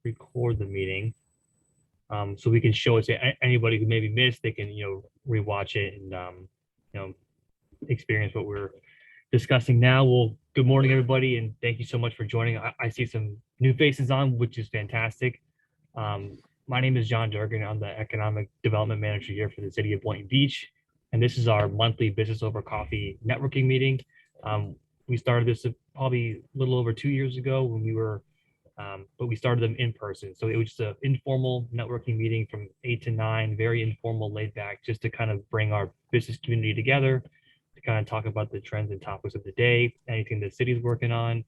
record the meeting, so we can show it to anybody who maybe missed. They can, rewatch it and, you know, experience what we're discussing now. Well, good morning, everybody, and thank you so much for joining. I see some new faces on, which is fantastic. My name is John Durgan. I'm the Economic Development Manager here for the City of Boynton Beach, and this is our monthly Business Over Coffee networking meeting. We started this probably a little over 2 years ago when we were, but we started them in person. So it was just an informal networking meeting from 8 to 9, very informal, laid back, just to kind of bring our business community together, to kind of talk about the trends and topics of the day, anything the city's working on.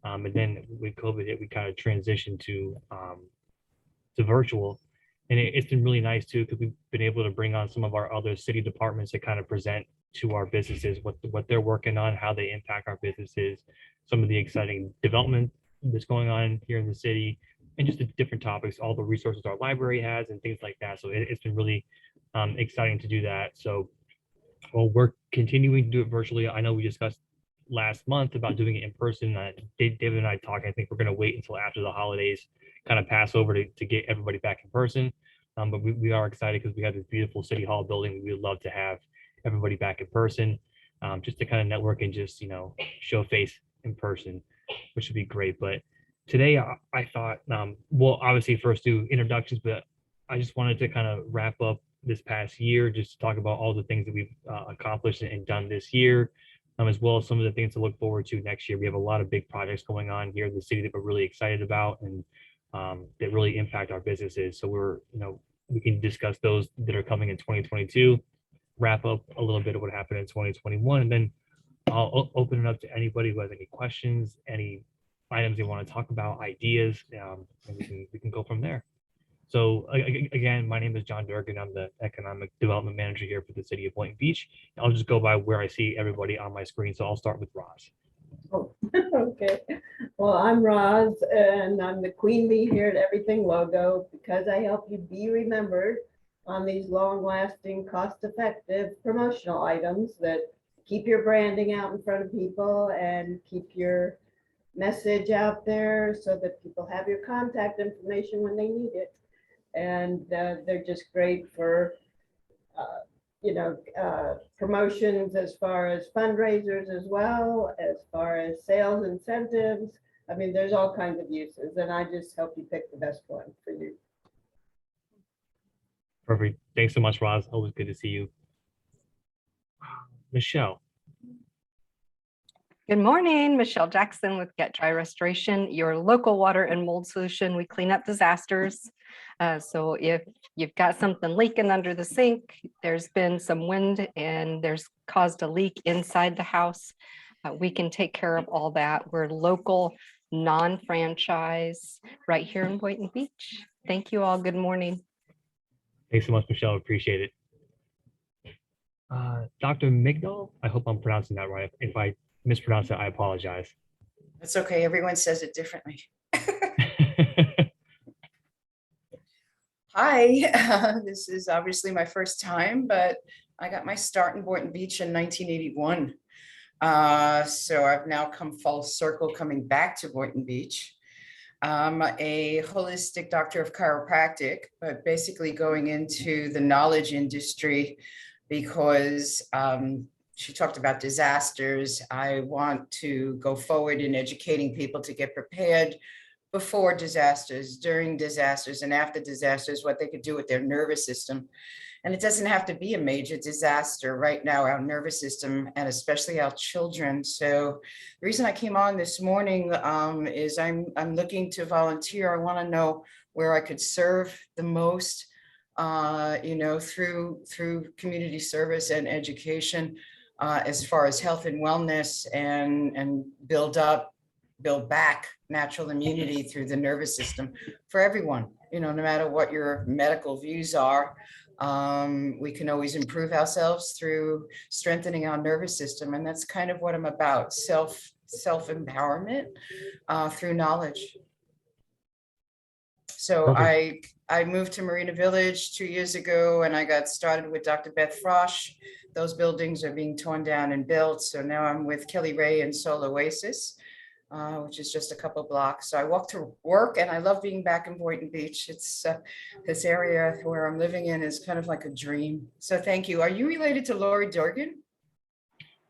And then with COVID hit, we kind of transitioned to virtual. And it's been really nice too, because we've been able to bring on some of our other city departments to kind of present to our businesses what they're working on, how they impact our businesses, some of the exciting development that's going on here in the city, and just the different topics, all the resources our library has and things like that. So it's been really exciting to do that. So, well, we're continuing to do it virtually. I know we discussed last month about doing it in person. David and I talked. I think we're going to wait until after the holidays, kind of pass over to get everybody back in person. But we are excited because we have this beautiful city hall building. We would love to have everybody back in person, just to kind of network and just, show face in person, which would be great. But today I thought, well, obviously first do introductions, but I just wanted to kind of wrap up this past year, just to talk about all the things that we've accomplished and done this year, as well as some of the things to look forward to next year. We have a lot of big projects going on here in the city that we're really excited about, and that really impact our businesses. So we can discuss those that are coming in 2022, wrap up a little bit of what happened in 2021, and then I'll open it up to anybody who has any questions, any items they want to talk about, ideas, and we can go from there. So again, my name is John Durgan. I'm the Economic Development Manager here for the City of Boynton Beach. I'll just go by where I see everybody on my screen. So I'll start with Roz. Oh, okay. Well, I'm Roz, and I'm the queen bee here at Everything logo, because I help you be remembered on these long-lasting, cost-effective promotional items that keep your branding out in front of people and keep your message out there so that people have your contact information when they need it. And they're just great for promotions as far as fundraisers, as well as far as sales incentives. I mean, there's all kinds of uses, and I just help you pick the best one for you. Perfect. Thanks so much, Roz. Always good to see you. Michelle. Good morning, Michelle Jackson with Get Dry Restoration, your local water and mold solution. We clean up disasters. So if you've got something leaking under the sink, there's been some wind and there's caused a leak inside the house, we can take care of all that. We're local, non-franchise, right here in Boynton Beach. Thank you all. Good morning. Thanks so much, Michelle. Appreciate it. Dr. Migdal, I hope I'm pronouncing that right. If I mispronounce it, I apologize. That's okay. Everyone says it differently. Hi, this is obviously my first time, but I got my start in Boynton Beach in 1981. So I've now come full circle coming back to Boynton Beach. I'm a holistic doctor of chiropractic, but basically going into the knowledge industry because she talked about disasters. I want to go forward in educating people to get prepared before disasters, during disasters, and after disasters, what they could do with their nervous system. And it doesn't have to be a major disaster. Right now, our nervous system, and especially our children. So the reason I came on this morning is I'm looking to volunteer. I want to know where I could serve the most, through community service and education, as far as health and wellness, and build back natural immunity through the nervous system for everyone, no matter what your medical views are. We can always improve ourselves through strengthening our nervous system. And that's kind of what I'm about, self-empowerment through knowledge. So I moved to Marina Village 2 years ago, and I got started with Dr. Beth Frosch. Those buildings are being torn down and built. So now I'm with Kelly Ray and Soul Oasis. which is just a couple blocks. So I walk to work and I love being back in Boynton Beach. It's this area where I'm living in is kind of like a dream. So thank you. Are you related to Lori Dorgan?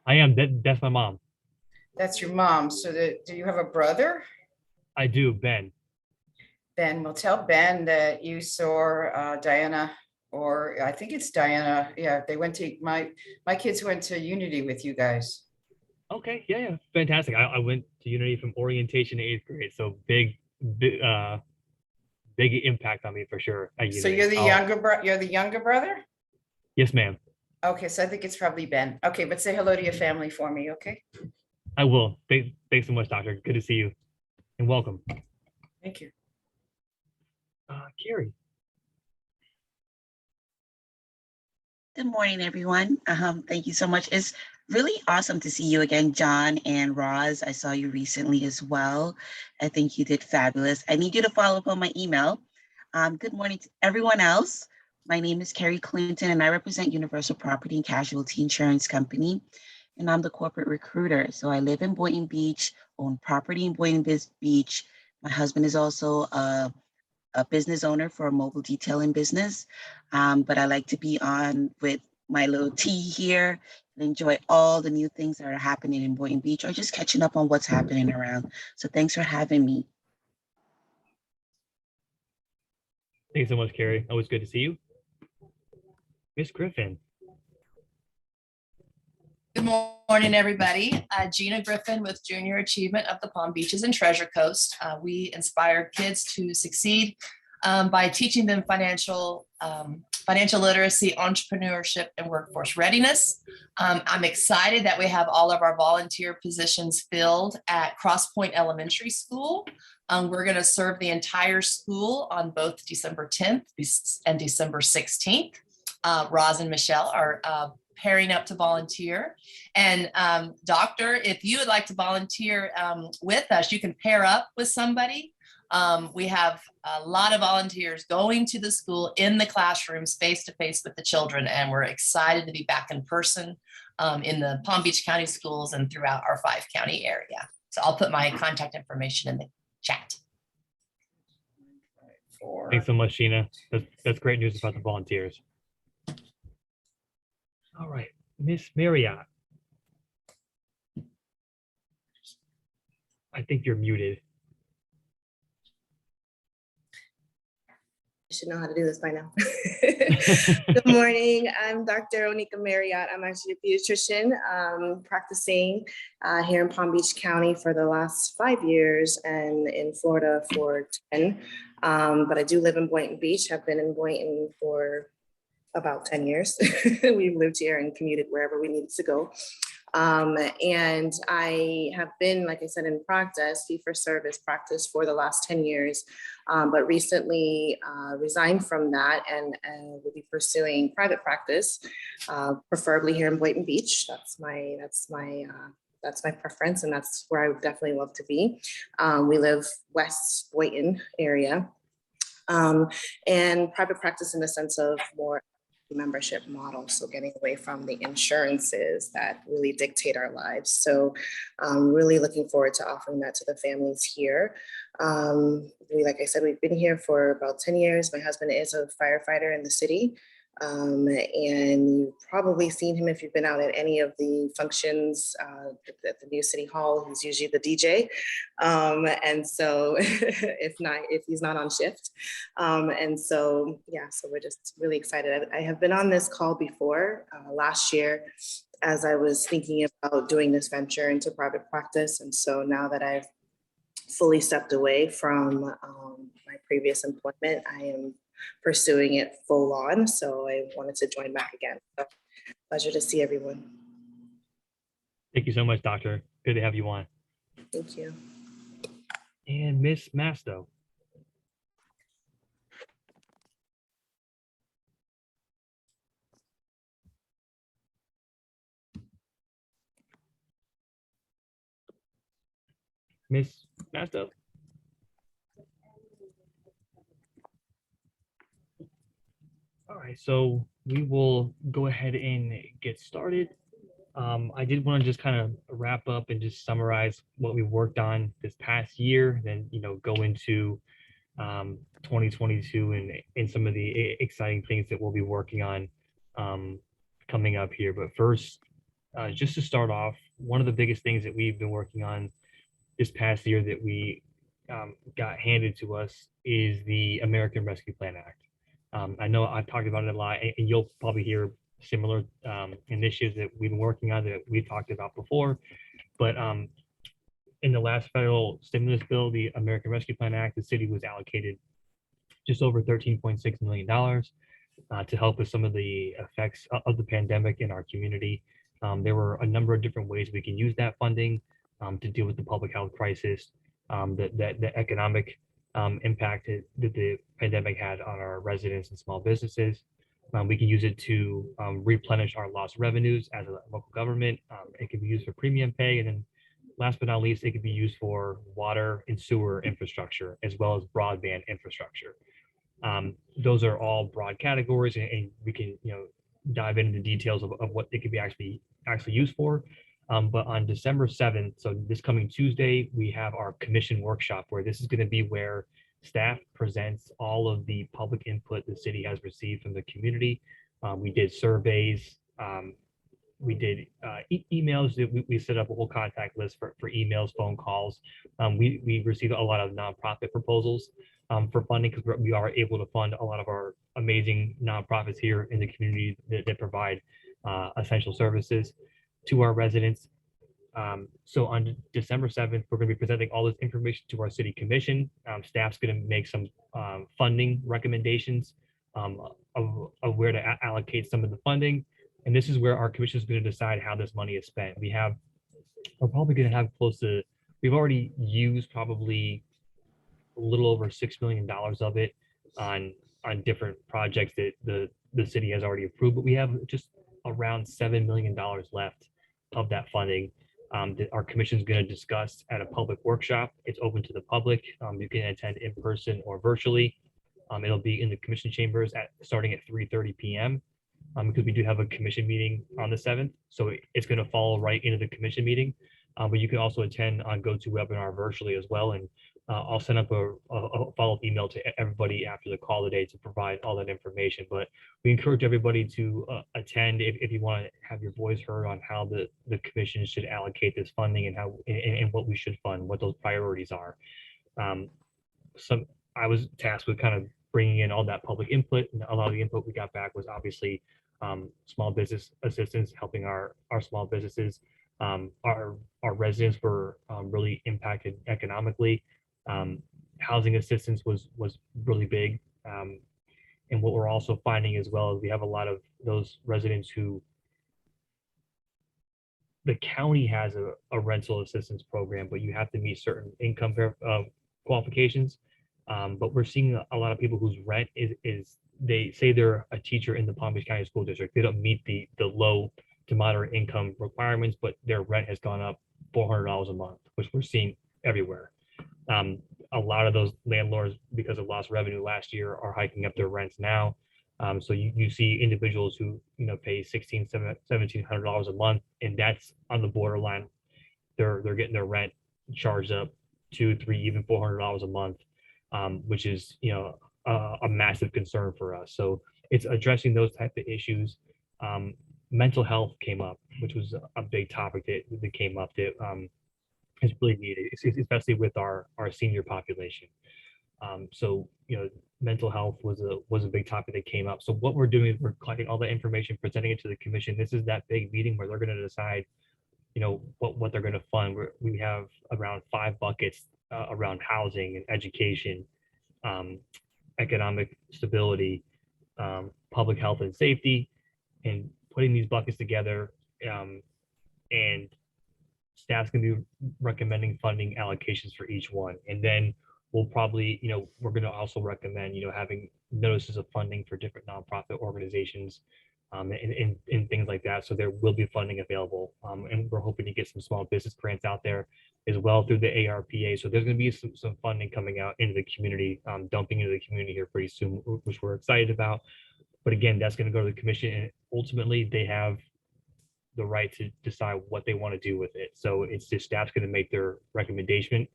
I am. That's my mom. That's your mom. So do you have a brother? I do, Ben. Ben, well, tell Ben that you saw Diana, or I think it's Diana. Yeah, they went to my kids went to Unity with you guys. Okay, yeah, fantastic. I went to Unity from orientation to 8th grade, so big impact on me for sure at So Unity. you're the younger brother? Yes, ma'am. Okay, so I think it's probably Ben. Okay, but say hello to your family for me, okay? I will. Thanks so much, Doctor. Good to see you, and welcome. Thank you. Carrie. Good morning, everyone. Thank you so much. It's really awesome to see you again, John and Roz. I saw you recently as well. I think you did fabulous. I need you to follow up on my email. Good morning to everyone else. My name is Carrie Clinton, and I represent Universal Property and Casualty Insurance Company, and I'm the corporate recruiter. So I live in Boynton Beach, own property in Boynton Beach. My husband is also a business owner for a mobile detailing business. But I like to be on with my little tea here and enjoy all the new things that are happening in Boynton Beach or just catching up on what's happening around. So thanks for having me. Thanks so much, Carrie. Always good to see you. Miss Griffin. Good morning, everybody. Gina Griffin with Junior Achievement of the Palm Beaches and Treasure Coast. We inspire kids to succeed by teaching them financial literacy, entrepreneurship, and workforce readiness. I'm excited that we have all of our volunteer positions filled at Cross Point Elementary School. We're going to serve the entire school on both December 10th and December 16th. Roz and Michelle are pairing up to volunteer. And Doctor, if you would like to volunteer with us, you can pair up with somebody. We have a lot of volunteers going to the school in the classrooms face to face with the children, and we're excited to be back in person in the Palm Beach County schools and throughout our 5-county area. So I'll put my contact information in the chat. Thanks so much, Gina. That's great news about the volunteers. All right, Miss Marriott. I think you're muted. I should know how to do this by now. Good morning. I'm Dr. Onika Marriott. I'm actually a pediatrician practicing here in Palm Beach County for the last 5 years and in Florida for 10. But I do live in Boynton Beach. I've been in Boynton for about 10 years. We've lived here and commuted wherever we needed to go. And I have been, like I said, in practice, fee-for-service practice for the last 10 years, but recently resigned from that and will be pursuing private practice, preferably here in Boynton Beach. That's my preference, and that's where I would definitely love to be. We live West Boynton area, and private practice in the sense of more membership model, so getting away from the insurances that really dictate our lives. So I'm really looking forward to offering that to the families here. Like I said, we've been here for about 10 years. My husband is a firefighter in the city. And you've probably seen him if you've been out at any of the functions at the new city hall. He's usually the DJ. And so if he's not on shift. And so, yeah, so we're just really excited. I have been on this call before last year as I was thinking about doing this venture into private practice. And so now that I've fully stepped away from my previous employment, I am pursuing it full on. So I wanted to join back again. So pleasure to see everyone. Thank you so much, Doctor. Good to have you on. Thank you. And Miss Masto. Miss Masto. All right, so we will go ahead and get started. I did want to just kind of wrap up and just summarize what we worked on this past year, then, go into 2022 and some of the exciting things that we'll be working on coming up here. But first, just to start off, one of the biggest things that we've been working on this past year that we got handed to us is the American Rescue Plan Act. I know I've talked about it a lot, and you'll probably hear similar initiatives that we've been working on that we talked about before. But in the last federal stimulus bill, the American Rescue Plan Act, the city was allocated just over $13.6 million to help with some of the effects of the pandemic in our community. There were a number of different ways we can use that funding to deal with the public health crisis, the economic impact that the pandemic had on our residents and small businesses. We can use it to replenish our lost revenues as a local government. It can be used for premium pay. And then last but not least, it could be used for water and sewer infrastructure, as well as broadband infrastructure. Those are all broad categories, and we can dive into the details of what it could be actually used for. But on December 7th, so this coming Tuesday, we have our commission workshop, where this is going to be where staff presents all of the public input the city has received from the community. We did surveys. We did emails. That we set up a whole contact list for emails, phone calls. We received a lot of nonprofit proposals for funding, because we are able to fund a lot of our amazing nonprofits here in the community that provide essential services to our residents. So on December 7th, we're going to be presenting all this information to our city commission. Staff's going to make some funding recommendations of where to allocate some of the funding. And this is where our commission is going to decide how this money is spent. We're probably going to have we've already used probably a little over $6 million of it on different projects that the city has already approved, but we have just around $7 million left of that funding that our commission is going to discuss at a public workshop. It's open to the public. You can attend in person or virtually. It'll be in the commission chambers starting at 3:30 p.m. Because we do have a commission meeting on the 7th. So it's going to fall right into the commission meeting. But you can also attend on GoToWebinar virtually as well. And I'll send up a follow-up email to everybody after the call today to provide all that information. But we encourage everybody to attend if you want to have your voice heard on how the commission should allocate this funding and what we should fund, what those priorities are. I was tasked with kind of bringing in all that public input, and a lot of the input we got back was obviously small business assistance, helping our small businesses. Our residents were really impacted economically. Housing assistance was really big. And what we're also finding as well is we have a lot of those residents who the county has a rental assistance program, but you have to meet certain income qualifications. But we're seeing a lot of people whose rent is they say they're a teacher in the Palm Beach County School District. They don't meet the low to moderate income requirements, but their rent has gone up $400 a month, which we're seeing everywhere. A lot of those landlords, because of lost revenue last year, are hiking up their rents now. So you see individuals who pay $1,600, $1,700 a month, and that's on the borderline. They're getting their rent charged up $200, $300, even $400 a month, which is a massive concern for us. So it's addressing those type of issues. Mental health came up, which was a big topic that came up that is really needed, especially with our senior population. So mental health was a big topic that came up. So what we're doing is we're collecting all that information, presenting it to the commission. This is that big meeting where they're going to decide what they're going to fund. We have around 5 buckets around housing and education, economic stability, public health and safety, and putting these buckets together, and staff's going to be recommending funding allocations for each one. And then we'll probably, we're going to also recommend, having notices of funding for different nonprofit organizations and things like that. So there will be funding available. And we're hoping to get some small business grants out there as well through the ARPA. So there's going to be some funding coming out into the community, dumping into the community here pretty soon, which we're excited about. But again, that's going to go to the commission, and ultimately they have the right to decide what they want to do with it. So it's just staff's going to make their recommendations,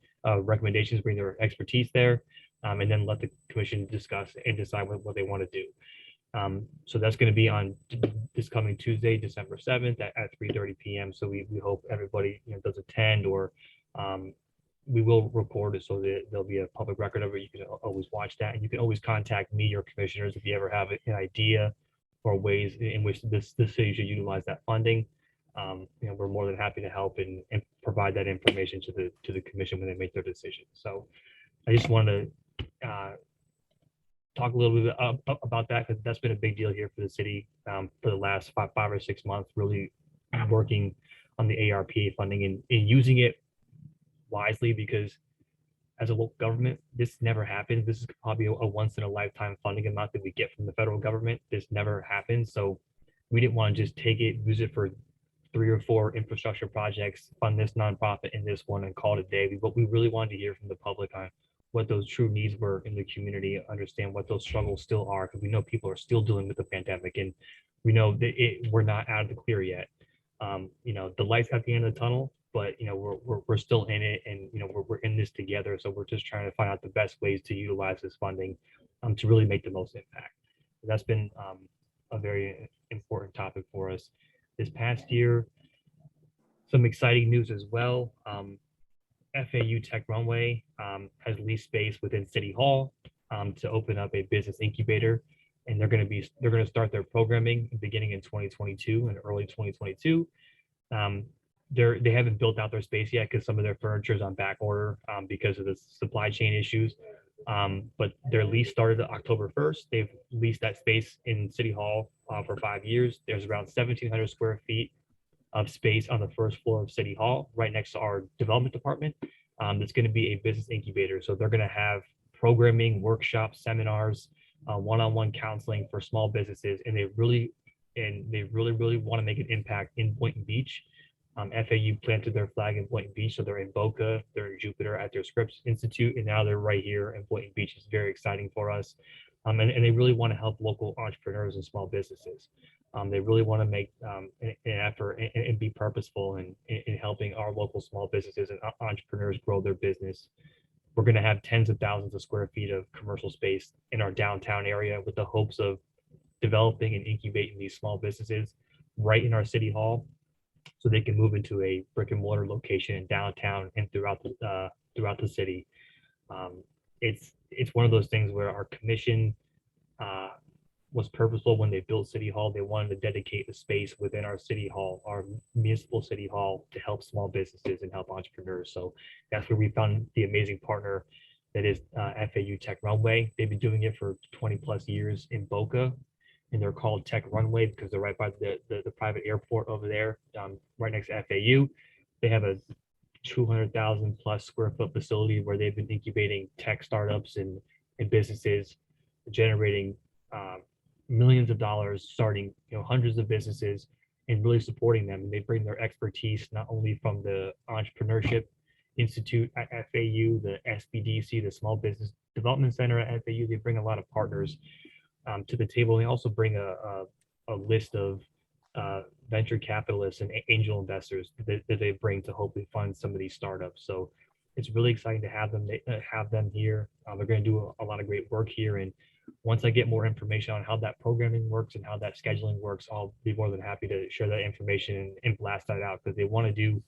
bring their expertise there, and then let the commission discuss and decide what they want to do. So that's going to be on this coming Tuesday, December 7th at 3:30 p.m. So we hope everybody does attend, or we will record it so that there'll be a public record of it. You can always watch that, and you can always contact me or commissioners if you ever have an idea or ways in which this city should utilize that funding. We're more than happy to help and provide that information to the commission when they make their decision. So I just wanted to talk a little bit about that, because that's been a big deal here for the city for the last five or 6 months, really working on the ARPA funding and using it wisely, because as a local government, this never happens. This is probably a once in a lifetime funding amount that we get from the federal government. This never happens. So we didn't want to just take it, use it for 3 or 4 infrastructure projects, fund this nonprofit and this one and call it a day. But we really wanted to hear from the public on what those true needs were in the community, understand what those struggles still are, because we know people are still dealing with the pandemic, and we know that we're not out of the clear yet. The light's at the end of the tunnel, but we're still in it, and we're in this together. So we're just trying to find out the best ways to utilize this funding to really make the most impact. That's been a very important topic for us this past year. Some exciting news as well. FAU Tech Runway has leased space within City Hall to open up a business incubator, and they're going to start their programming beginning in 2022 and early 2022. They haven't built out their space yet because some of their furniture is on back order because of the supply chain issues. But their lease started October 1st. They've leased that space in City Hall for 5 years. There's around 1,700 square feet of space on the first floor of City Hall, right next to our development department. It's going to be a business incubator. So they're going to have programming, workshops, seminars, one-on-one counseling for small businesses, and they really want to make an impact in Boynton Beach. FAU planted their flag in Boynton Beach, so they're in Boca, they're in Jupiter at their Scripps Institute, and now they're right here in Boynton Beach. It's very exciting for us, and they really want to help local entrepreneurs and small businesses. They really want to make an effort and be purposeful in helping our local small businesses and entrepreneurs grow their business. We're going to have tens of thousands of square feet of commercial space in our downtown area with the hopes of developing and incubating these small businesses right in our City Hall, so they can move into a brick and mortar location in downtown and throughout the city. It's one of those things where our commission was purposeful when they built City Hall. They wanted to dedicate the space within our City Hall, our municipal City Hall, to help small businesses and help entrepreneurs. So that's where we found the amazing partner that is FAU Tech Runway. They've been doing it for 20 plus years in Boca, and they're called Tech Runway because they're right by the private airport over there, right next to FAU. They have a 200,000 plus square foot facility where they've been incubating tech startups and businesses, generating millions of dollars, starting hundreds of businesses and really supporting them. And they bring their expertise not only from the Entrepreneurship Institute at FAU, the SBDC, the Small Business Development Center at FAU. They bring a lot of partners to the table. They also bring a list of venture capitalists and angel investors that they bring to hopefully fund some of these startups. So it's really exciting to have them here. They're going to do a lot of great work here. And once I get more information on how that programming works and how that scheduling works, I'll be more than happy to share that information and blast that out, because they want to do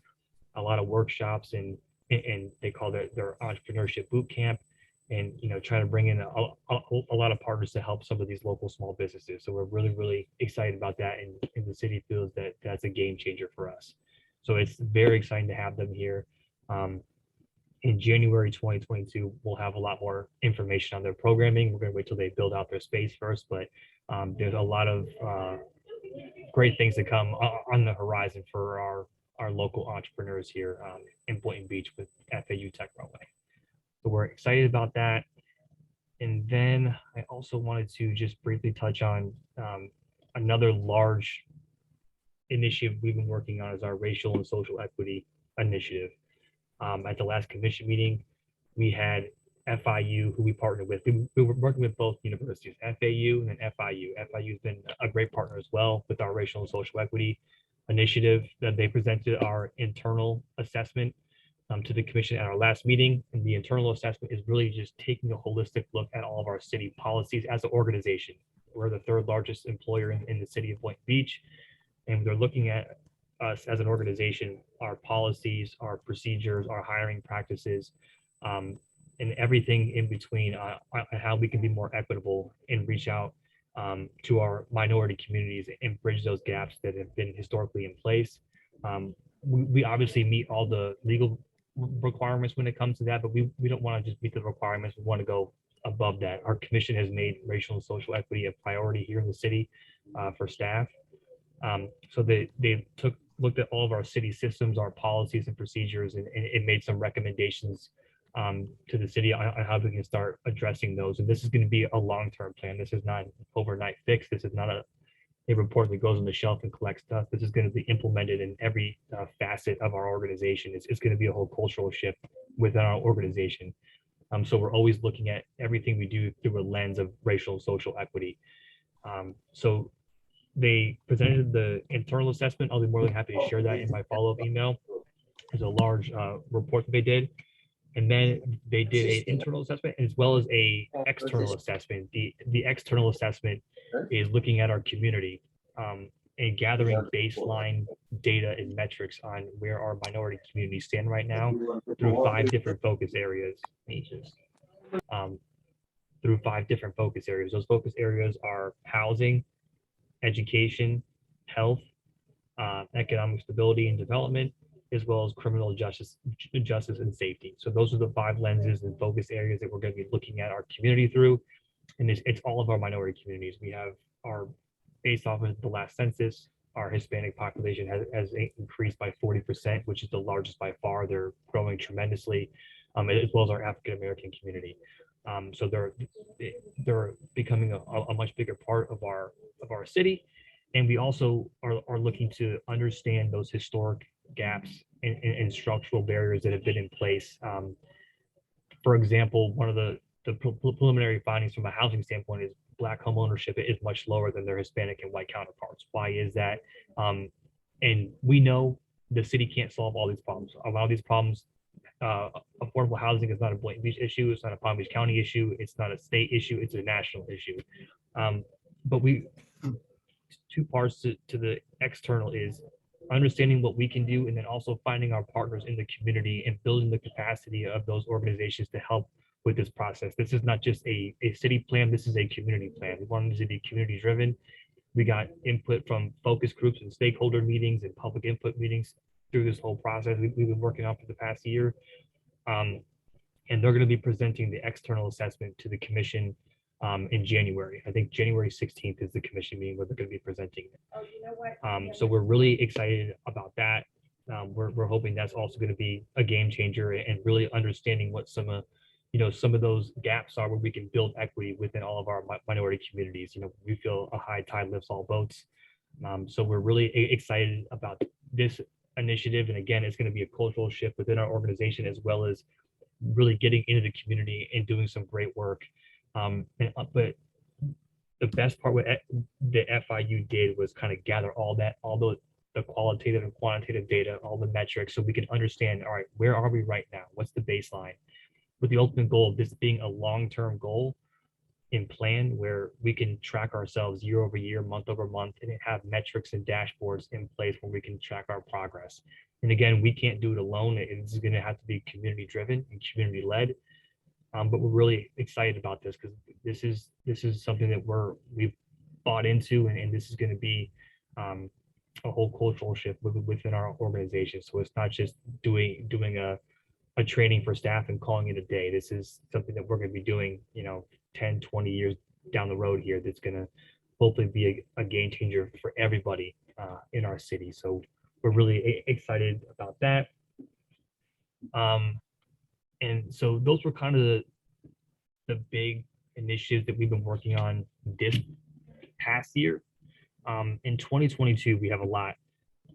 a lot of workshops and they call their entrepreneurship boot camp, and try to bring in a lot of partners to help some of these local small businesses. So we're really excited about that, and the city feels that that's a game changer for us. So it's very exciting to have them here. In January 2022, we'll have a lot more information on their programming. We're going to wait till they build out their space first, but there's a lot of great things to come on the horizon for our local entrepreneurs here in Boynton Beach with FAU Tech Runway. So we're excited about that. And then I also wanted to just briefly touch on another large initiative we've been working on, is our racial and social equity initiative. At the last commission meeting, we had FIU, who we partnered with. We were working with both universities, FAU and then FIU. FIU has been a great partner as well with our racial and social equity. initiative that they presented our internal assessment to the commission at our last meeting. And the internal assessment is really just taking a holistic look at all of our city policies as an organization. We're the third largest employer in the city of Boynton Beach, and they're looking at us as an organization, our policies, our procedures, our hiring practices, and everything in between, on how we can be more equitable and reach out to our minority communities and bridge those gaps that have been historically in place. We obviously meet all the legal requirements when it comes to that, but we don't want to just meet the requirements. We want to go above that. Our commission has made racial and social equity a priority here in the city for staff. So they looked at all of our city systems, our policies and procedures, and it made some recommendations to the city on how we can start addressing those. And this is going to be a long-term plan. This is not an overnight fix. This is not a report that goes on the shelf and collects stuff. This is going to be implemented in every facet of our organization. It's going to be a whole cultural shift within our organization. So we're always looking at everything we do through a lens of racial and social equity. So they presented the internal assessment. I'll be more than happy to share that in my follow-up email. There's a large report that they did. And then they did an internal assessment as well as a external assessment. The external assessment is looking at our community and gathering baseline data and metrics on where our minority communities stand right now through 5 different focus areas. Through 5 different focus areas. Those focus areas are housing, education, health, economic stability and development, as well as criminal justice and safety. So those are the 5 lenses and focus areas that we're going to be looking at our community through. And it's all of our minority communities. We have our, based off of the last census, our Hispanic population has increased by 40%, which is the largest by far. They're growing tremendously, as well as our African-American community. So they're becoming a much bigger part of our city. And we also are looking to understand those historic gaps and structural barriers that have been in place. For example, one of the preliminary findings from a housing standpoint is Black home ownership is much lower than their Hispanic and white counterparts. Why is that? And we know the city can't solve all these problems. A lot of these problems, affordable housing is not a Boynton Beach issue. It's not a Palm Beach County issue. It's not a state issue. It's a national issue. But 2 parts to the external is understanding what we can do, and then also finding our partners in the community and building the capacity of those organizations to help with this process. This is not just a city plan, this is a community plan. We want it to be community driven. We got input from focus groups and stakeholder meetings and public input meetings through this whole process we've been working on for the past year. And they're going to be presenting the external assessment to the commission in January. I think January 16th is the commission meeting where they're going to be presenting it. So we're really excited about that. We're hoping that's also going to be a game changer and really understanding what some of those gaps are where we can build equity within all of our minority communities. We feel a high tide lifts all boats. So we're really excited about this initiative. And again, it's going to be a cultural shift within our organization, as well as really getting into the community and doing some great work. But the best part what the FIU did was kind of gather all the qualitative and quantitative data, all the metrics, so we can understand, all right, where are we right now? What's the baseline? With the ultimate goal of this being a long-term goal and plan where we can track ourselves year over year, month over month, and have metrics and dashboards in place where we can track our progress. And again, we can't do it alone. It's going to have to be community driven and community led. But we're really excited about this because this is something that we've bought into, and this is going to be a whole cultural shift within our organization. So it's not just doing a training for staff and calling it a day. This is something that we're going to be doing, 10, 20 years down the road here. That's going to hopefully be a game changer for everybody in our city. So we're really excited about that. And so those were kind of the big initiatives that we've been working on this past year. In 2022, we have a lot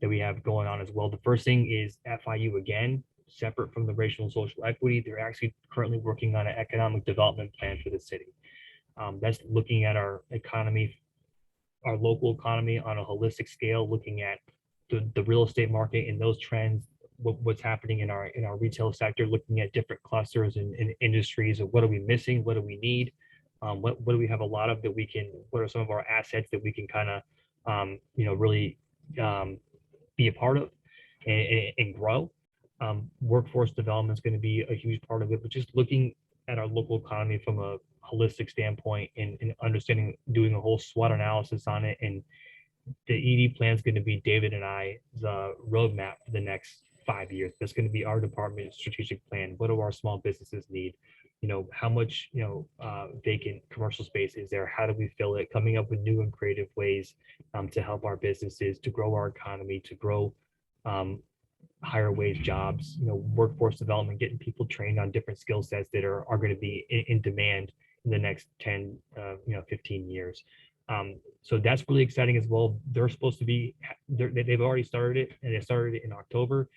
that we have going on as well. The first thing is FIU, again, separate from the racial and social equity. They're actually currently working on an economic development plan for the city. That's looking at our economy, our local economy on a holistic scale, looking at the real estate market and those trends, what's happening in our retail sector, looking at different clusters and industries, of what are we missing, what do we need, what do we have a lot of that we can, what are some of our assets that we can kind of really be a part of and grow. Workforce development is going to be a huge part of it, but just looking at our local economy from a holistic standpoint and understanding, doing a whole SWOT analysis on it. And the ED plan is going to be David and I, the roadmap for the next 5 years. That's going to be our department strategic plan. What do our small businesses need? How much, vacant commercial space is there? How do we fill it? Coming up with new and creative ways to help our businesses, to grow our economy, to grow higher wage jobs, workforce development, getting people trained on different skill sets that are going to be in demand in the next 10, 15 years. So that's really exciting as well. They're supposed to be, they've already started it, and they started it in October.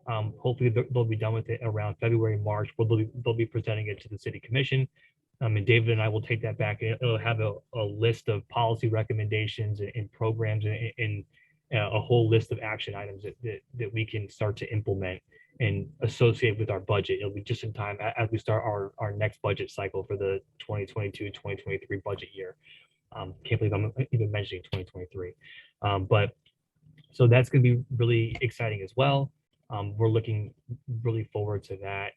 Hopefully they'll be done with it around February, March, where they'll be presenting it to the city commission. And David and I will take that back. It'll have a list of policy recommendations and programs and a whole list of action items that we can start to implement and associate with our budget. It'll be just in time as we start our next budget cycle for the 2022-2023 budget year. Can't believe I'm even mentioning 2023. But so that's going to be really exciting as well. We're looking really forward to that.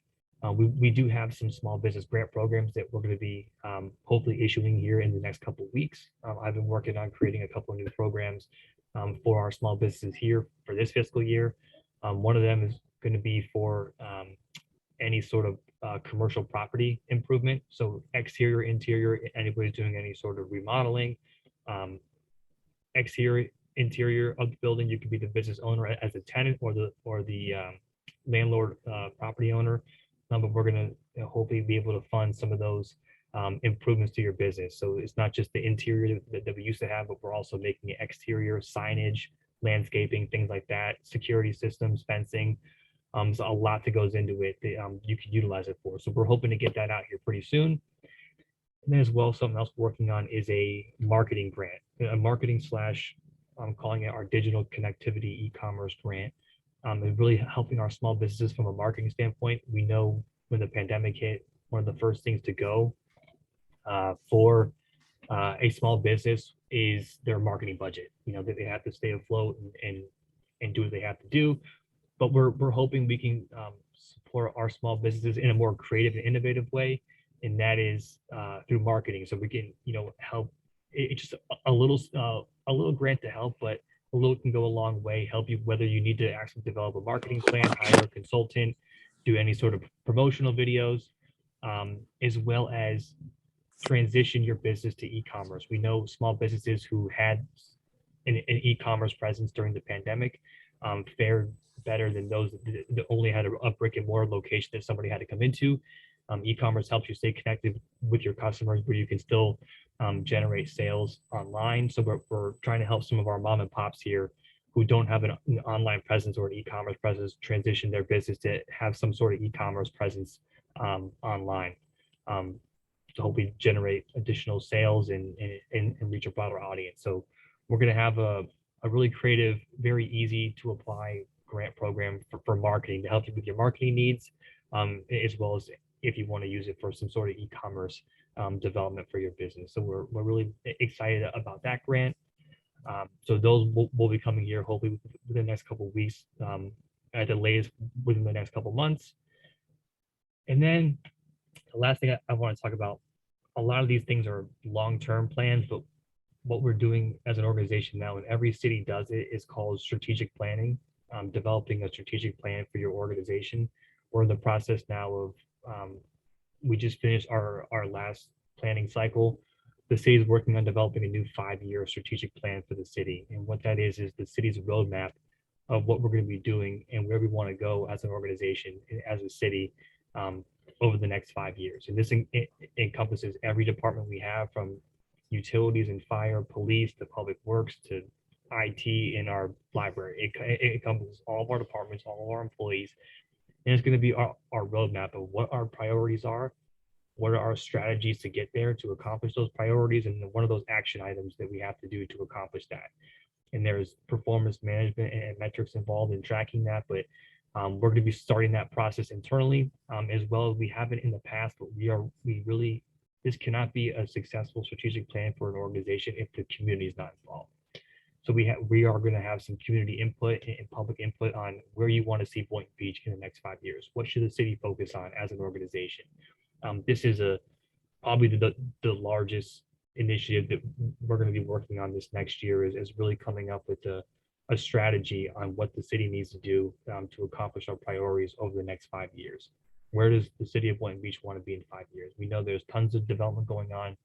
We do have some small business grant programs that we're going to be hopefully issuing here in the next couple of weeks. I've been working on creating a couple of new programs for our small businesses here for this fiscal year. One of them is going to be for any sort of commercial property improvement. So exterior, interior, anybody's doing any sort of remodeling, exterior, interior of the building. You could be the business owner as a tenant or the landlord, property owner. But we're going to hopefully be able to fund some of those improvements to your business. So it's not just the interior that we used to have, but we're also making it exterior, signage, landscaping, things like that, security systems, fencing. So a lot that goes into it that you can utilize it for. So we're hoping to get that out here pretty soon. And then as well, something else we're working on is a marketing grant, a marketing slash, I'm calling it our digital connectivity e-commerce grant. It's really helping our small businesses from a marketing standpoint. We know when the pandemic hit, one of the first things to go for a small business is their marketing budget. That they have to stay afloat and do what they have to do. But we're hoping we can support our small businesses in a more creative and innovative way, and that is through marketing. So we can, help. It's just a little grant to help, but a little can go a long way. Help you whether you need to actually develop a marketing plan, hire a consultant, do any sort of promotional videos, as well as transition your business to e-commerce. We know small businesses who had an e-commerce presence during the pandemic fared better than those that only had a brick and mortar location that somebody had to come into. E-commerce helps you stay connected with your customers, where you can still generate sales online. So we're trying to help some of our mom and pops here who don't have an online presence or an e-commerce presence transition their business to have some sort of e-commerce presence online to hopefully generate additional sales and reach a broader audience. So we're going to have a really creative, very easy to apply grant program for marketing to help you with your marketing needs, as well as if you want to use it for some sort of e-commerce development for your business. So we're really excited about that grant. So those will be coming here hopefully within the next couple of weeks, at the latest within the next couple of months. And then the last thing I want to talk about, a lot of these things are long-term plans, but what we're doing as an organization now, and every city does it, is called strategic planning. Developing a strategic plan for your organization. We're in the process now of, we just finished our last planning cycle. The city is working on developing a new 5-year strategic plan for the city. And what that is the city's roadmap of what we're going to be doing and where we want to go as an organization, as a city, over the next 5 years. And this encompasses every department we have, from utilities and fire, police, to public works, to IT in our library. It encompasses all of our departments, all of our employees. And it's going to be our roadmap of what our priorities are, what are our strategies to get there, to accomplish those priorities, and what are those action items that we have to do to accomplish that. and there's performance management and metrics involved in tracking that. But we're going to be starting that process internally as well as we haven't in the past. But this cannot be a successful strategic plan for an organization if the community is not involved. So we are going to have some community input and public input on where you want to see Boynton Beach in the next 5 years. What should the city focus on as an organization? This is probably the largest initiative that we're going to be working on this next year is really coming up with a strategy on what the city needs to do to accomplish our priorities over the next 5 years. Where does the city of Boynton Beach want to be in 5 years? We know there's tons of development going on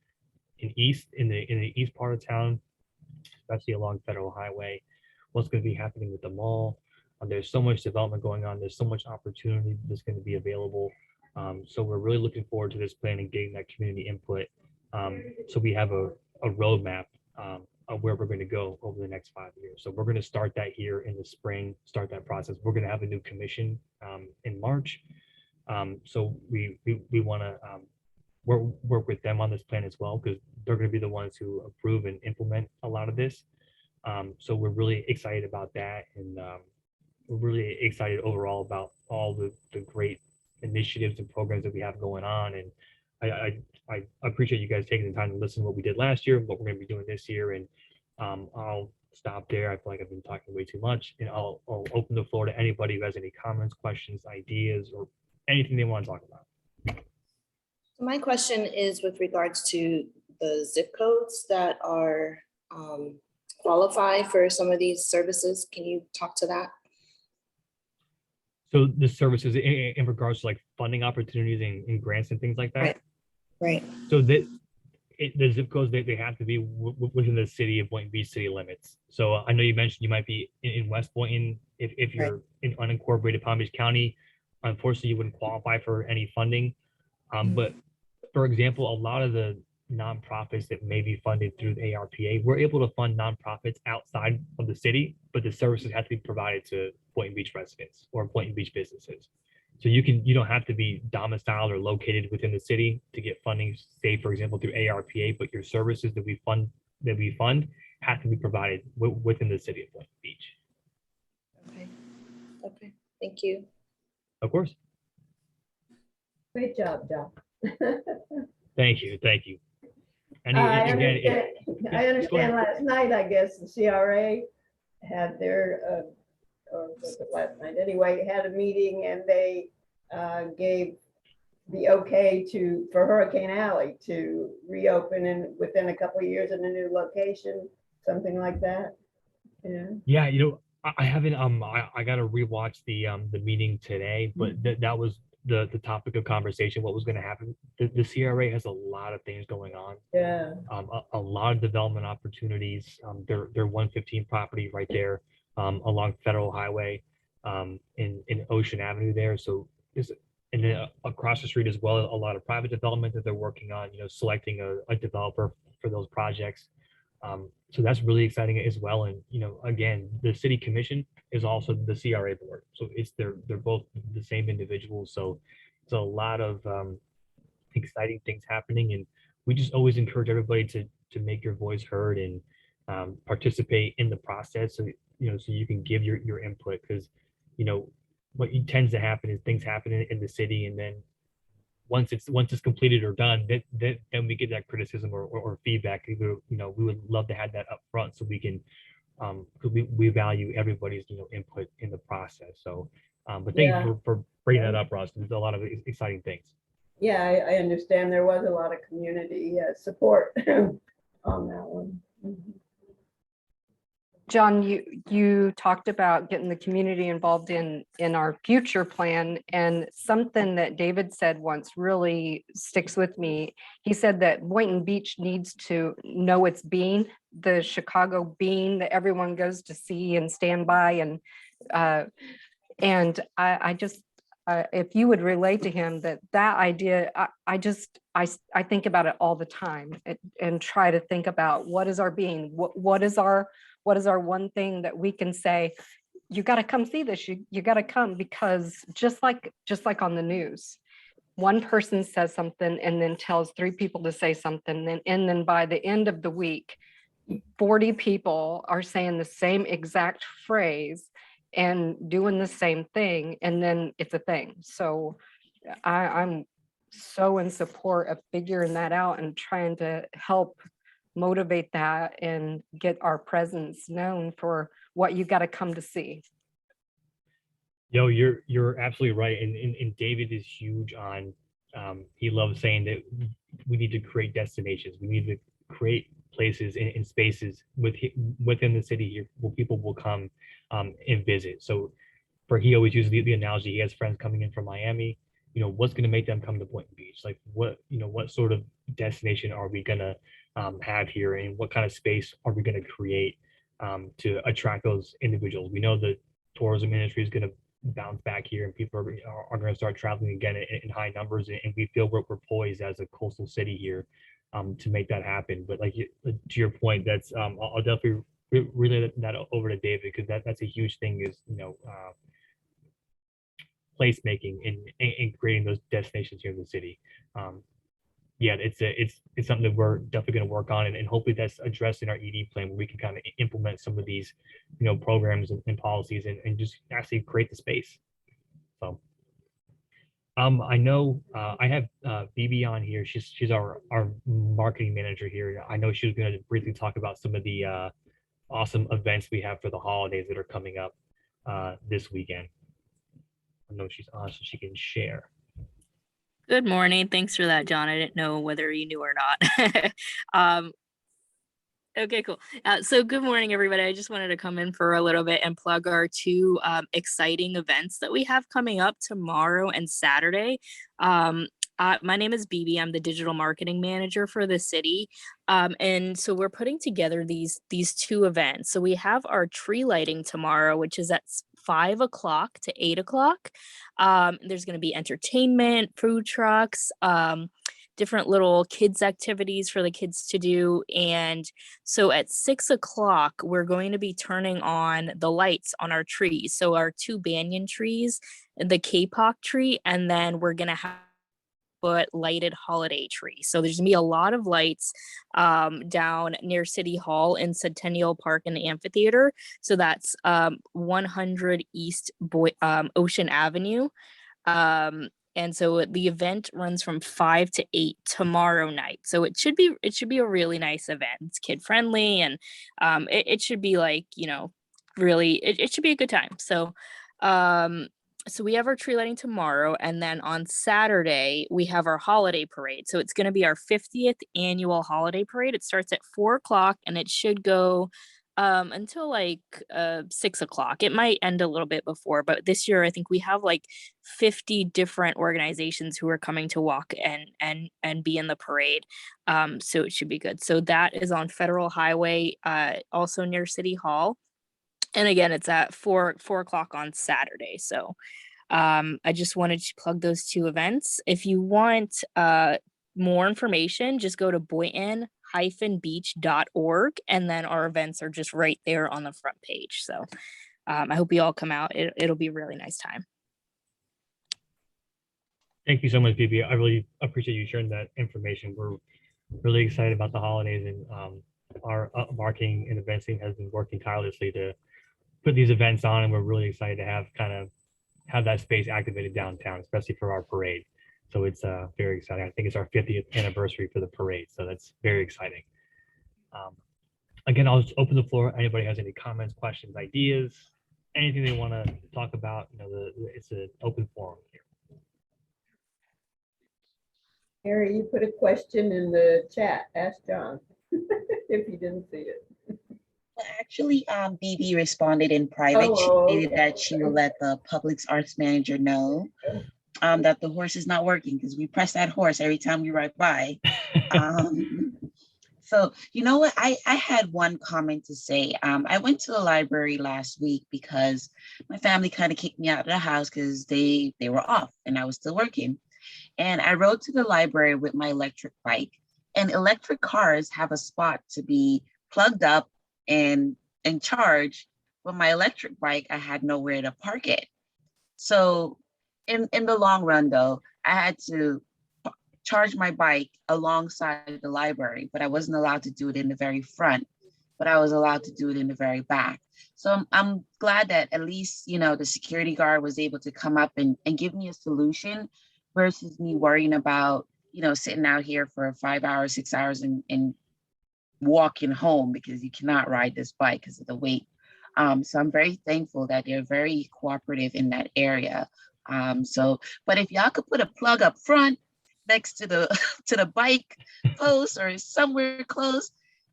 in the east part of town, especially along Federal Highway. What's going to be happening with the mall? There's so much development going on. There's so much opportunity that's going to be available. So we're really looking forward to this plan and getting that community input. So we have a roadmap of where we're going to go over the next 5 years. So we're going to start that here in the spring, start that process. We're going to have a new commission in March. So we want to work with them on this plan as well, because they're going to be the ones who approve and implement a lot of this. So we're really excited about that. And we're really excited overall about all the great initiatives and programs that we have going on. And I appreciate you guys taking the time to listen to what we did last year, what we're going to be doing this year. And I'll stop there. I feel like I've been talking way too much, and I'll open the floor to anybody who has any comments, questions, ideas, or anything they want to talk about. My question is with regards to the zip codes that are qualify for some of these services. Can you talk to that? So the services in regards to like funding opportunities and grants and things like that. Right. So the zip codes, they have to be within the city of Boynton Beach city limits. So I know you mentioned you might be in West Boynton. If you're in unincorporated Palm Beach County, unfortunately you wouldn't qualify for any funding. But for example, a lot of the nonprofits that may be funded through the ARPA, we're able to fund nonprofits outside of the city, but the services have to be provided to Boynton Beach residents or Boynton Beach businesses. So you don't have to be domiciled or located within the city to get funding, say for example through ARPA, but your services that we fund have to be provided within the city of Boynton Beach. Okay. Thank you. Of course. Great job, John. Thank you. And I again, understand last night, I guess, the CRA had their, or was it last night? Anyway, had a meeting and they gave the okay for Hurricane Alley to reopen and within a couple of years in a new location, something like that. Yeah. Yeah, I haven't, I got to rewatch the meeting today, but that was the topic of conversation, what was going to happen. The CRA has a lot of things going on. Yeah. A lot of development opportunities. Their 115 property right there along Federal Highway in Ocean Avenue there. So and then across the street as well, a lot of private development that they're working on, selecting a developer for those projects. So that's really exciting as well. And, again, the city commission is also the CRA board. So they're both the same individuals. So it's a lot of exciting things happening. And we just always encourage everybody to make your voice heard and participate in the process. So, so you can give your input, because, what tends to happen is things happen in the city, and then once it's completed or done, then we get that criticism or feedback. We would love to have that up front so we can, because we value everybody's input in the process. So, but thank you for bringing that up, Ross. There's a lot of exciting things. Yeah, I understand there was a lot of community support on that one. John, you talked about getting the community involved in our future plan, and something that David said once really sticks with me. He said that Boynton Beach needs to know its bean, the Chicago bean that everyone goes to see and stand by, and I just if you would relate to him that idea, I think about it all the time and try to think about what is our being, what is our one thing that we can say, you got to come see this, you got to come, because just like on the news, one person says something and then tells 3 people to say something, and then by the end of the week, 40 people are saying the same exact phrase and doing the same thing, and then it's a thing. So I'm so in support of figuring that out and trying to help motivate that and get our presence known for what you got to come to see. Yo, you're absolutely right, and David is huge on. He loves saying that we need to create destinations. We need to create places and spaces within the city here where people will come and visit. So, for he always uses the analogy. He has friends coming in from Miami. You know, what's going to make them come to Boynton Beach? Like, what sort of destination are we going to have here, and what kind of space are we going to create to attract those individuals? We know the tourism industry is going to bounce back here, and people are going to start traveling again in high numbers, and we feel we're poised as a coastal city here to make that happen. But like to your point, that's I'll definitely relay that over to David, because that's a huge thing, is placemaking and creating those destinations here in the city. Yeah, it's something that we're definitely going to work on, and hopefully that's addressed in our ED plan, where we can kind of implement some of these, programs and policies, and just actually create the space. So, I know I have BB on here. She's our marketing manager here. I know she was going to briefly talk about some of the awesome events we have for the holidays that are coming up this weekend. I know she's on, so she can share. Good morning. Thanks for that, John. I didn't know whether you knew or not. Okay, cool. So good morning, everybody. I just wanted to come in for a little bit and plug our two exciting events that we have coming up tomorrow and Saturday. My name is BB. I'm the digital marketing manager for the city. And so we're putting together these two events. So we have our tree lighting tomorrow, which is at 5 o'clock to 8 o'clock. There's going to be entertainment, food trucks, different little kids activities for the kids to do. And so at 6 o'clock, we're going to be turning on the lights on our trees. So our two banyan trees, the Kapok tree, and then we're going to have lighted holiday tree. So there's gonna be a lot of lights down near City Hall in Centennial Park in the amphitheater. So that's 100 East Ocean Avenue. And so the event runs from 5 to 8 tomorrow night. So it should be a really nice event. It's kid friendly, and it should be like, really, it should be a good time. So so we have our tree lighting tomorrow, and then on Saturday we have our holiday parade. So it's going to be our 50th annual holiday parade. It starts at 4 o'clock and it should go until like 6 o'clock. It might end a little bit before, but this year I think we have like 50 different organizations who are coming to walk and be in the parade. So it should be good. So that is on Federal Highway, also near City Hall. And again, it's at 4 o'clock on Saturday. So I just wanted to plug those two events. If you want more information, just go to boynton-beach.org, and then our events are just right there on the front page. So I hope you all come out. It'll be a really nice time. Thank you so much, BB. I really appreciate you sharing that information. We're really excited about the holidays, and our marketing and events team has been working tirelessly to put these events on, and we're really excited to have that space activated downtown, especially for our parade. So it's very exciting. I think it's our 50th anniversary for the parade, so that's very exciting. Again, I'll just open the floor. Anybody has any comments, questions, ideas, anything they want to talk about? It's an open forum here. Harry, you put a question in the chat. Ask John if you didn't see it. Well, actually, BB responded in private. Oh, She stated that she will let the public arts manager know that the horse is not working, because we press that horse every time we ride by. So you know what? I had one comment to say. I went to the library last week because my family kind of kicked me out of the house because they were off and I was still working. And I rode to the library with my electric bike, and electric cars have a spot to be plugged up and charge, but my electric bike, I had nowhere to park it. So in the long run though, I had to charge my bike alongside the library, but I wasn't allowed to do it in the very front. but I was allowed to do it in the very back. So I'm glad that at least, the security guard was able to come up and give me a solution versus me worrying about, sitting out here for 5 hours, 6 hours and walking home because you cannot ride this bike because of the weight. So I'm very thankful that they're very cooperative in that area. But if y'all could put a plug up front next to the to the bike post or somewhere close,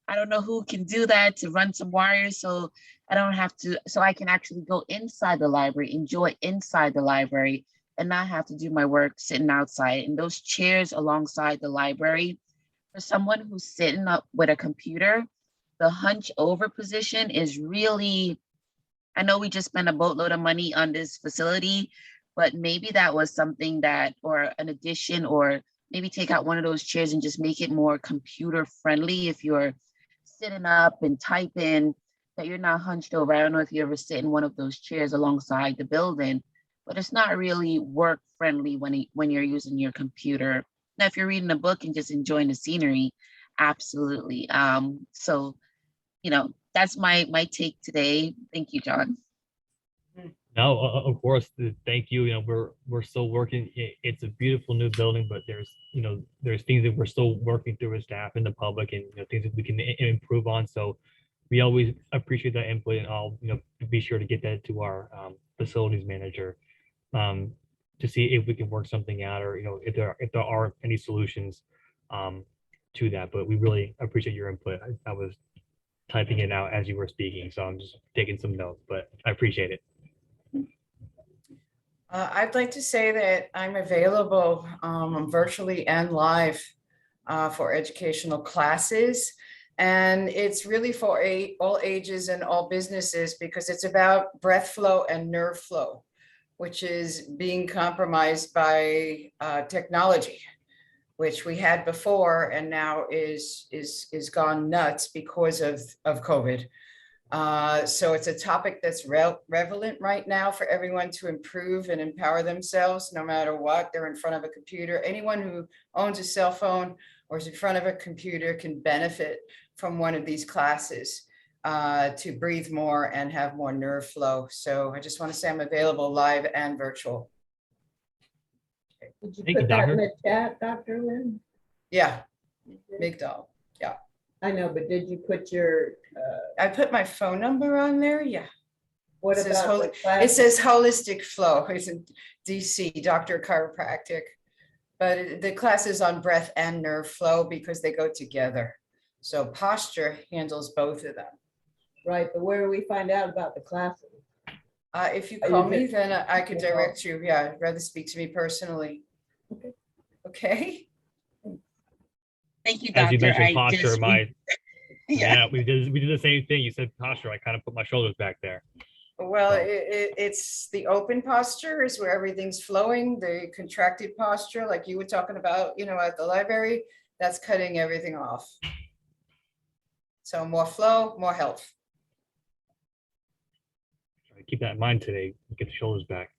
I don't know who can do that to run some wires so I don't have to, so I can actually go inside the library, enjoy inside the library and not have to do my work sitting outside. And those chairs alongside the library, for someone who's sitting up with a computer, the hunch over position is really, I know we just spent a boatload of money on this facility, but maybe that was something that, or an addition, or maybe take out one of those chairs and just make it more computer friendly. If you're sitting up and typing, that you're not hunched over. I don't know if you ever sit in one of those chairs alongside the building, but it's not really work friendly when you're using your computer. Now, if you're reading a book and just enjoying the scenery, absolutely. So, that's my take today. Thank you, John. No, of course. Thank you. We're still working. It's a beautiful new building, but there's things that we're still working through as staff and the public, and things that we can improve on. So we always appreciate that input, and I'll be sure to get that to our facilities manager to see if we can work something out, or if there are any solutions to that. But we really appreciate your input. I was typing it out as you were speaking, so I'm just taking some notes, but I appreciate it. I'd like to say that I'm available virtually and live for educational classes. And it's really for all ages and all businesses, because it's about breath flow and nerve flow, which is being compromised by technology, which we had before and now is gone nuts because of COVID. So it's a topic that's relevant right now for everyone to improve and empower themselves, no matter what. They're in front of a computer. Anyone who owns a cell phone or is in front of a computer can benefit from one of these classes to breathe more and have more nerve flow. So I just want to say I'm available live and virtual. Did you Thank you, put that in Doctor. the chat, Dr. Lynn? Yeah, Migdal. I know, but did you put your, I put my phone number on there. Yeah. what It says about the It class? says holistic flow. It's in DC, Dr. Chiropractic. But the class is on breath and nerve flow because they go together. So posture handles both of them. Right, but where do we find out about the classes? If you Are call you me, just- then I could Yeah. direct you. Yeah, I'd rather speak to me personally. Okay. Okay. Thank you, As you Doctor. mentioned posture, Yeah. we did the same thing. You said posture. I kind of put my shoulders back there. Well, So- it's the open posture is where everything's flowing. The contracted posture, like you were talking about, at the library, that's cutting everything off. So more flow, more health. Keep that in mind today. Get the shoulders back.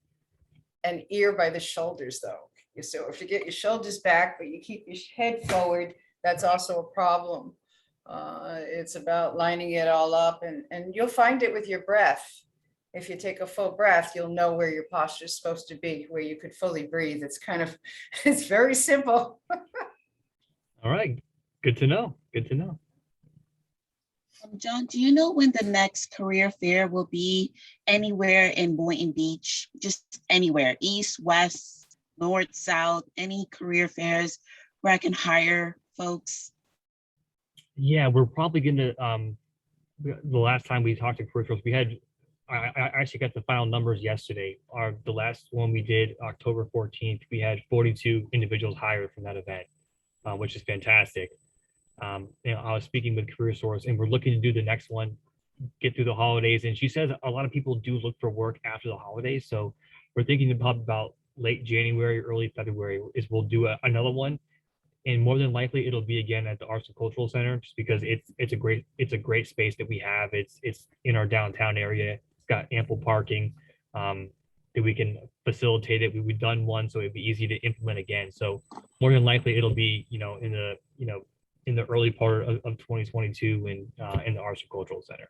And ear by the shoulders, though. So if you get your shoulders back, but you keep your head forward, that's also a problem. It's about lining it all up, and you'll find it with your breath. If you take a full breath, you'll know where your posture is supposed to be, where you could fully breathe. It's very simple. All right. Good to know. Good to know. John, do you know when the next career fair will be anywhere in Boynton Beach? Just anywhere, east, west, north, south, any career fairs where I can hire folks? Yeah, we're probably gonna the last time we talked to peripherals, I actually got the final numbers yesterday. The last one we did, October 14th, we had 42 individuals hired from that event, which is fantastic. I was speaking with Career Source, and we're looking to do the next one, get through the holidays. And she says a lot of people do look for work after the holidays, so we're thinking about late January, early February is we'll do another one, and more than likely it'll be again at the Arts and Cultural Center, just because it's a great space that we have. It's in our downtown area. It's got ample parking that we can facilitate it. We've done one, so it'd be easy to implement again. So more than likely it'll be in the in the early part of 2022 in the Arts and Cultural Center.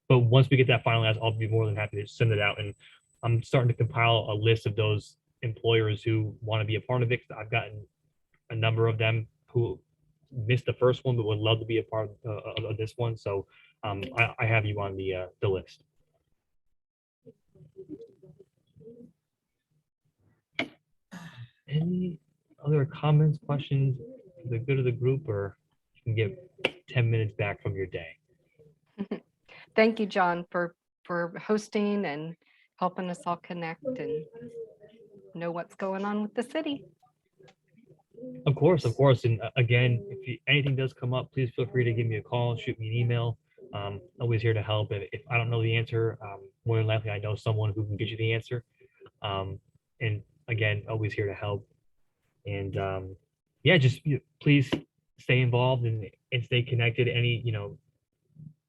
But once we get that finalized, I'll be more than happy to send it out. And I'm starting to compile a list of those employers who want to be a part of it. I've gotten a number of them who missed the first one, but would love to be a part of this one. So I have you on the list. Any other comments, questions for the good of the group, or you can get 10 minutes back from your day? Thank you, John, for hosting and helping us all connect and know what's going on with the city. Of course, of course. And again, if anything does come up, please feel free to give me a call, shoot me an email. Always here to help. And if I don't know the answer, more than likely I know someone who can get you the answer. And again, always here to help. And yeah, just please stay involved and stay connected. Any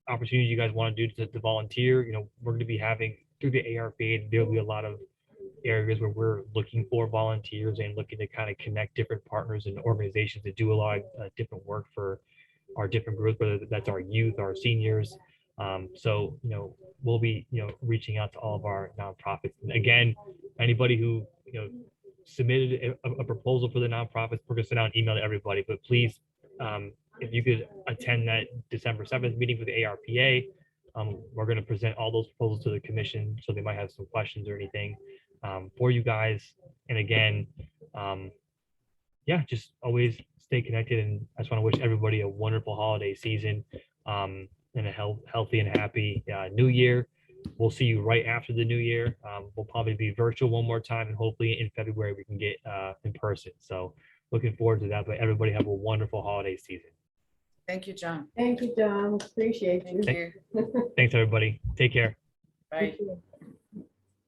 opportunities you guys want to do to volunteer, we're going to be having through the ARPA, there'll be a lot of areas where we're looking for volunteers and looking to kind of connect different partners and organizations that do a lot of different work for our different groups, whether that's our youth, our seniors. So we'll be reaching out to all of our nonprofits. And again, anybody who submitted a proposal for the nonprofits, we're going to send out an email to everybody. But please, if you could attend that December 7th meeting for the ARPA, we're going to present all those proposals to the commission, so they might have some questions or anything for you guys. And again, yeah, just always stay connected. And I just want to wish everybody a wonderful holiday season and a healthy and happy new year. We'll see you right after the new year. We'll probably be virtual one more time, and hopefully in February we can get in person. So looking forward to that. But everybody have a wonderful holiday season. Thank you, John. Thank you, John. Appreciate you. Thank you. Thanks, everybody. Take care. Bye. Thank you.